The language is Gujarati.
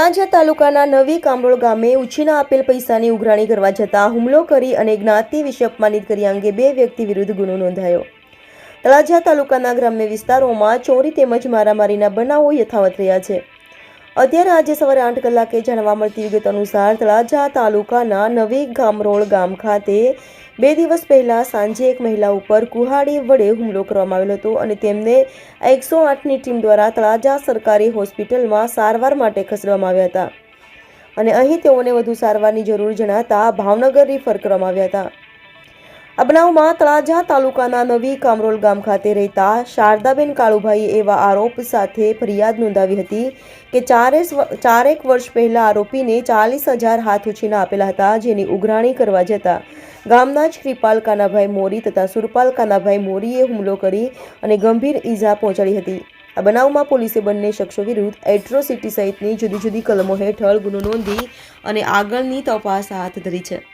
તળાજા તાલુકાના નવી કામરોળ ગામે ઉછીના આપેલ પૈસાની ઉઘરાણી કરવા જતાં હુમલો કરી અને જ્ઞાતિ વિશે અપમાનિત કર્યા અંગે 2 વ્યક્તિ વિરુદ્ધ ગુનો નોંધાયો। તળાજા તાલુકાના ગ્રામ્ય વિસ્તારોમાં ચોરી તેમજ મારામારીના બનાવો યથાવત રહ્યા છે। અત્યારે આજે સવારે 8 કલાકે જાણવા મળતી વિગત અનુસાર તળાજા તાલુકાના નવી કામરોળ ગામ ખાતે 2 દિવસ પહેલા સાંજે એક મહિલા ઉપર કુહાડી વડે હુમલો કરવામાં આવેલો હતો અને તેમને 108ની ટીમ દ્વારા તળાજા સરકારી હોસ્પિટલમાં સારવાર માટે ખસેડવામાં આવ્યા હતા અને અહીં તેઓને વધુ સારવારની જરૂર જણાતા ભાવનગર રિફર કરવામાં આવ્યા હતા। આ બનાવમાં તળાજા તાલુકાના નવી કામરોલ ગામ ખાતે રહેતા શારદાબેન કાળુભાઈએ એવા આરોપ સાથે ફરિયાદ નોંધાવી હતી કે 4 વર્ષ પહેલા આરોપીને 40,000 હાથ ઉછીના આપેલા હતા, જેની ઉઘરાણી કરવા જતા ગામના જ કૃપાલ કાનાભાઈ મોરી તથા સુરપાલ કાનાભાઈ મોરીએ હુમલો કરી અને ગંભીર ઈજા પહોંચાડી હતી। આ બનાવમાં પોલીસે બંને શખ્સો વિરુદ્ધ એટ્રોસિટી સહિતની જુદી જુદી કલમો હેઠળ ગુનો નોંધી અને આગળની તપાસ હાથ ધરી છે।